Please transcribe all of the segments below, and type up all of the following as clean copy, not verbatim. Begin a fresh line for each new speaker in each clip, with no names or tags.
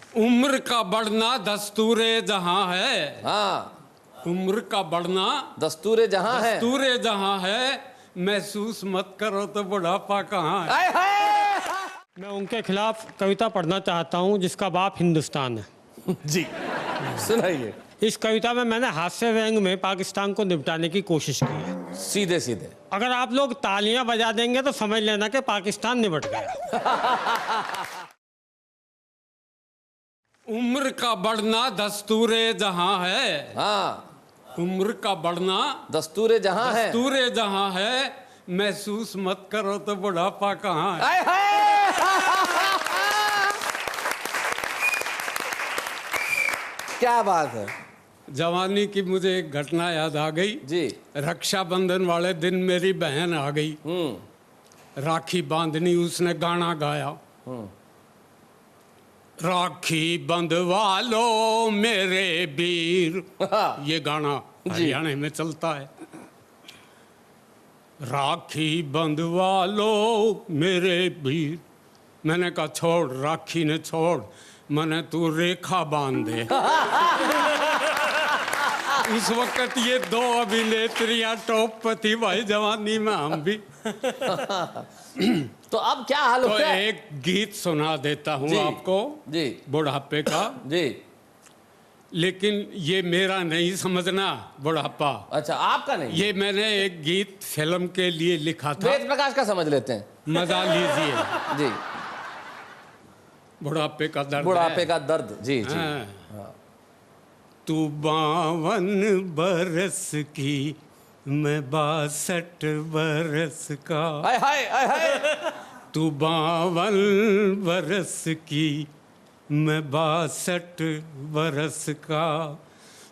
उम्र का बढ़ना दस्तूरे जहां है।
हाँ,
उम्र का बढ़ना
दस्तूरे जहां है।
दस्तूरे जहां है, महसूस मत करो तो बुढ़ापा कहाँ है।
आए हाय।
मैं उनके खिलाफ कविता पढ़ना चाहता हूँ जिसका बाप हिंदुस्तान है।
जी, सुनाइए।
इस कविता में मैंने हास्य व्यंग में पाकिस्तान को निपटाने की कोशिश की है।
सीधे सीधे।
अगर आप लोग तालियां बजा देंगे तो समझ लेना कि पाकिस्तान निपट गया।
उम्र का बढ़ना दस्तूरे जहां है।
हाँ,
उम्र का बढ़ना
दस्तूरे जहां है।
दस्तूरे जहां है, महसूस मत करो तो बुढ़ापा कहाँ है।
आए हाय। क्या बात है।
जवानी की मुझे एक घटना याद आ गई
जी।
रक्षाबंधन वाले दिन मेरी बहन आ गई, राखी बांधनी, उसने गाना गाया, राखी बंधवा लो मेरे वीर। ये गाना हरियाणा में चलता है। राखी बंधवा लो मेरे वीर। मैंने कहा छोड़, राखी ने छोड़, मैंने तू रेखा बांध दे। उस वक्त ये दो अभिनेत्रियां टॉप पर थी भाई, जवानी में हम भी।
तो अब क्या हाल
तो
हो गया?
एक गीत सुना देता हूँ आपको
जी
बुढ़ापे का।
जी।
लेकिन ये मेरा नहीं समझना बुढ़ापा।
अच्छा, आपका नहीं?
ये मैंने एक गीत फिल्म के लिए लिखा था,
वेद प्रकाश का समझ लेते हैं।
मजा लीजिए।
जी।
बुढ़ापे का दर्द
बुढ़ापे
है।
का दर्द। जी जी।
हाँ। तू 52 बरस की, मैं 62 बरस का।
हाय हाय हाय हाय।
तू 52 बरस की, मैं 62 बरस का।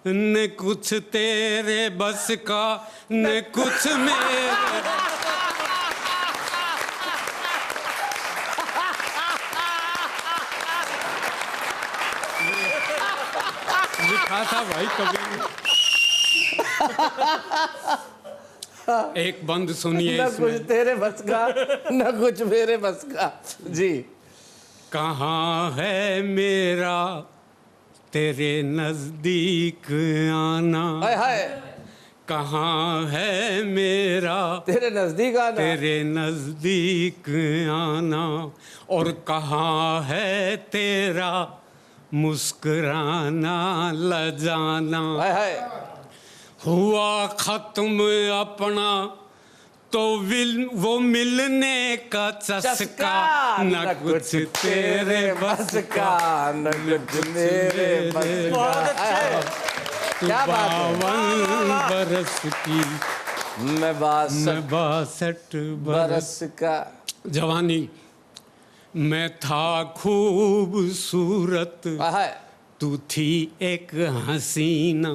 न कुछ तेरे बस का, न कुछ मेरे। लिखा था भाई कभी। एक बंद सुनिए
न कुछ
इसमें।
तेरे बस का, न कुछ मेरे बस का। जी।
कहाँ है मेरा तेरे नजदीक आना।
हाय हाय।
कहाँ है मेरा
तेरे नजदीक आना।
तेरे नजदीक आना। और कहाँ है तेरा मुस्कुराना लजाना।
हाय हाय।
हुआ खत्म अपना तो वो मिलने का चस्का। न कुछ तेरे बस का,
न कुछ मेरे बस का। क्या बात है।
52 बरस की,
मैं
62
बरस का।
जवानी मैं था खूबसूरत,
हाय।
तू थी एक हसीना।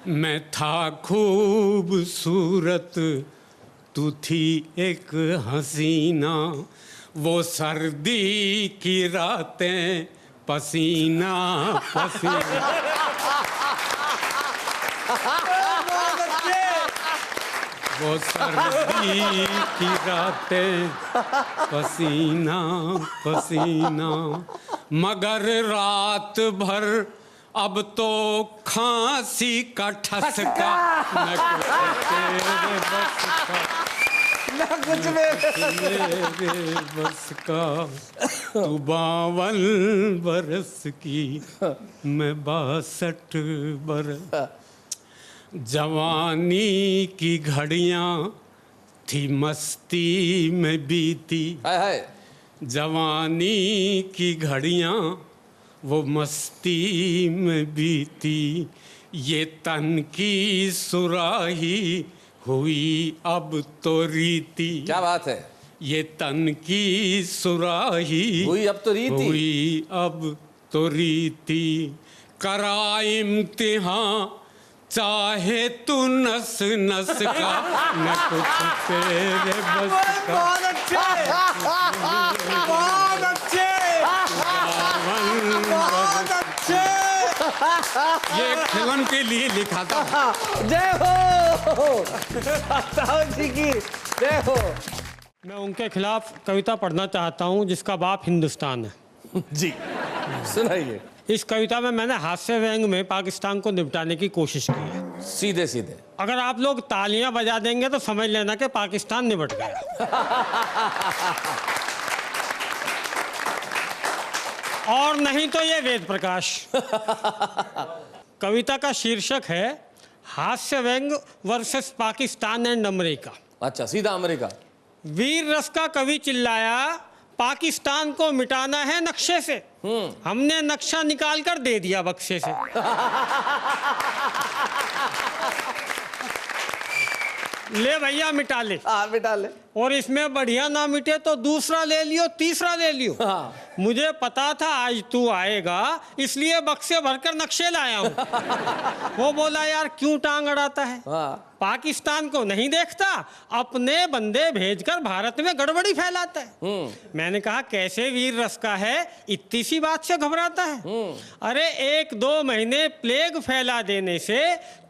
मैं था खूबसूरत, तू थी एक हसीना। वो सर्दी की रातें पसीना पसीना। वो सर्दी की रातें पसीना पसीना। मगर रात भर अब तो खांसी का ठसका। न कुछ तेरे बस का,
न कुछ
मेरे बस का। तू 52 बरस की, मैं 62 बरस। जवानी की घड़ियां थी मस्ती में बीती।
हाय हाय।
जवानी की घड़ियां वो मस्ती में बीती। ये तन की सुराही हुई अब तो रीति।
क्या बात है।
ये तन की सुराही
हुई अब तो रीति।
हुई अब तो रीति। करा इम्तिहान चाहे तू नस नस का। न कुछ तेरे बस का।
बहुत अच्छे, बहुत अच्छे, बहुत अच्छे।
ये फिल्म के लिए लिखा था।
जय हो ताऊ जी की जय हो।
मैं उनके खिलाफ कविता पढ़ना चाहता हूँ जिसका बाप हिंदुस्तान है।
जी सुनाइए।
इस कविता में मैंने हास्य व्यंग में पाकिस्तान को निपटाने की कोशिश की है।
सीधे सीधे।
अगर आप लोग तालियां बजा देंगे तो समझ लेना कि पाकिस्तान निपट गया। और नहीं तो ये वेद प्रकाश। कविता का शीर्षक है हास्य व्यंग वर्सेस पाकिस्तान एंड अमेरिका।
अच्छा, सीधा अमेरिका।
वीर रस का कवि चिल्लाया, पाकिस्तान को मिटाना है नक्शे से। हमने नक्शा निकाल कर दे दिया बक्से से। ले भैया मिटा ले।
हाँ मिटा ले।
और इसमें बढ़िया ना मिटे तो दूसरा ले लियो, तीसरा ले लियो।
हाँ।
मुझे पता था आज तू आएगा, इसलिए बक्से भरकर नक्शे लाया हूँ। वो बोला यार क्यों टांग अड़ाता है,
हाँ।
पाकिस्तान को नहीं देखता, अपने बंदे भेजकर भारत में गड़बड़ी फैलाता है। मैंने कहा कैसे वीर रस का है, इतनी सी बात से घबराता है। अरे 1-2 महीने प्लेग फैला देने से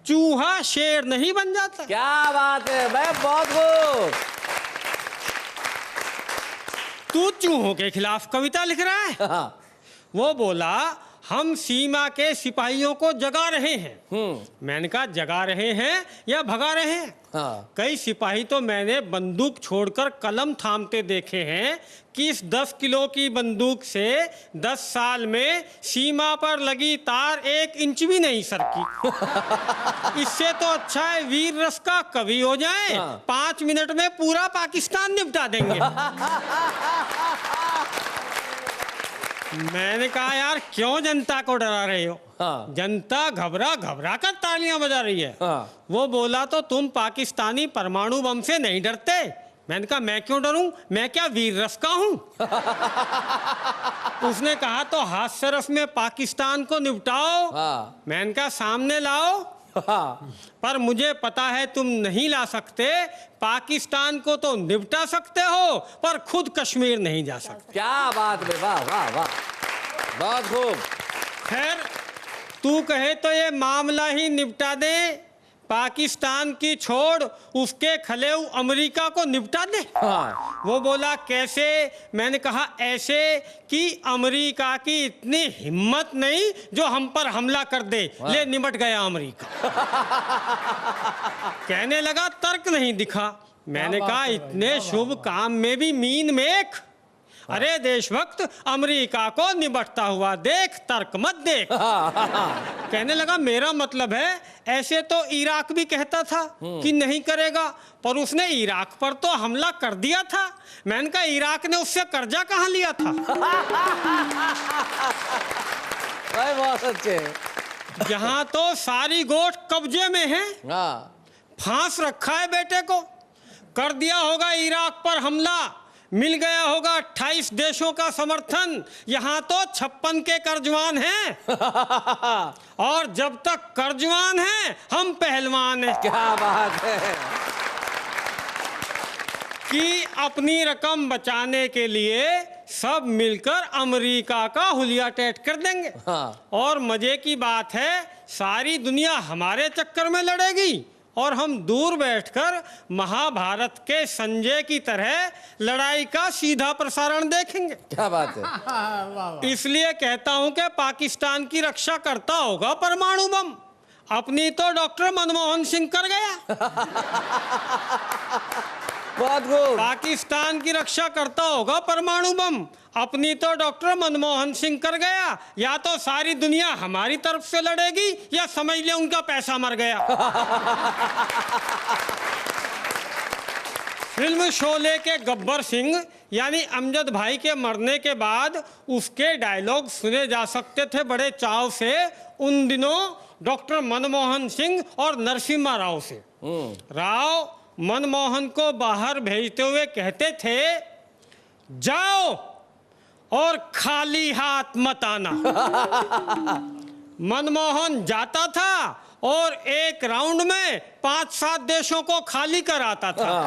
चूहा शेर नहीं बन जाता।
क्या बात है भाई, बहुत खूब।
तू चूहों के खिलाफ कविता लिख रहा है।
हाँ।
वो बोला हम सीमा के सिपाहियों को जगा रहे हैं। मैंने कहा जगा रहे हैं या भगा रहे हैं।
हाँ।
कई सिपाही तो मैंने बंदूक छोड़कर कलम थामते देखे हैं कि इस 10 किलो की बंदूक से 10 साल में सीमा पर लगी तार 1 इंच भी नहीं सरकी। इससे तो अच्छा है वीर रस का कवि हो जाए।
हाँ।
5 मिनट में पूरा पाकिस्तान निपटा देंगे। मैंने कहा यार क्यों जनता को डरा रहे हो।
हाँ।
जनता घबरा घबरा कर तालियां बजा रही है।
हाँ।
वो बोला तो तुम पाकिस्तानी परमाणु बम से नहीं डरते। मैंने कहा मैं क्यों डरूं, मैं क्या वीर रस का हूं। उसने कहा तो हास्य रस में पाकिस्तान को निपटाओ।
हाँ।
मैंने कहा सामने लाओ।
हाँ।
पर मुझे पता है तुम नहीं ला सकते। पाकिस्तान को तो निपटा सकते हो पर खुद कश्मीर नहीं जा सकते।
क्या बात है, वाह वाह वाह, बहुत खूब।
खैर तू कहे तो ये मामला ही निपटा दे, पाकिस्तान की छोड़ उसके खलेऊ अमेरिका को निपटा दे।
हाँ।
वो बोला कैसे। मैंने कहा ऐसे कि अमेरिका की इतनी हिम्मत नहीं जो हम पर हमला कर दे। ले निपट गया अमेरिका। कहने लगा तर्क नहीं दिखा। मैंने कहा इतने शुभ काम में भी मीन मेख। अरे देशभक्त अमेरिका को निपटता हुआ देख, तर्क मत देख। कहने लगा मेरा मतलब है ऐसे तो इराक भी कहता था कि नहीं करेगा, पर उसने इराक पर तो हमला कर दिया था। मैंने कहा इराक ने उससे कर्जा कहाँ लिया था।
भाई बहुत अच्छे।
यहाँ तो सारी गोट कब्जे में है।
हाँ।
फांस रखा है बेटे को। कर दिया होगा इराक पर हमला, मिल गया होगा 28 देशों का समर्थन। यहाँ तो 56 के कर्जवान हैं। और जब तक कर्जवान हैं हम पहलवान हैं।
क्या बात है।
कि अपनी रकम बचाने के लिए सब मिलकर अमेरिका का हुलिया टेट कर देंगे।
हाँ।
और मजे की बात है सारी दुनिया हमारे चक्कर में लड़ेगी और हम दूर बैठकर महाभारत के संजय की तरह लड़ाई का सीधा प्रसारण देखेंगे।
क्या बात है।
इसलिए कहता हूं कि पाकिस्तान की रक्षा करता होगा परमाणु बम। अपनी तो डॉक्टर मनमोहन सिंह कर गया।
बहुत खूब।
पाकिस्तान की रक्षा करता होगा परमाणु बम, अपनी तो डॉक्टर मनमोहन सिंह कर गया। या तो सारी दुनिया हमारी तरफ से लड़ेगी या समझ ले उनका पैसा मर गया। फिल्म शोले के गब्बर सिंह यानी अमजद भाई के मरने के बाद उसके डायलॉग सुने जा सकते थे बड़े चाव से उन दिनों डॉक्टर मनमोहन सिंह और नरसिम्हा राव से। राव मनमोहन को बाहर भेजते हुए कहते थे जाओ और खाली हाथ मत आना। मनमोहन जाता था और एक राउंड में 5-7 देशों को खाली कर आता था।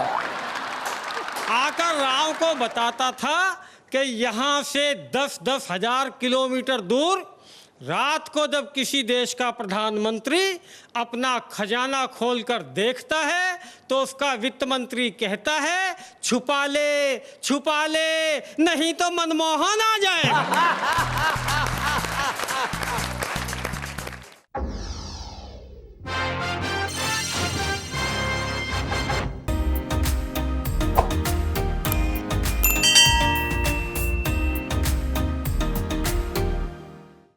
आकर राव को बताता था कि यहाँ से 10-10 हजार किलोमीटर दूर रात को जब किसी देश का प्रधानमंत्री अपना खजाना खोलकर देखता है तो उसका वित्त मंत्री कहता है छुपा ले नहीं तो मनमोहन आ जाएगा।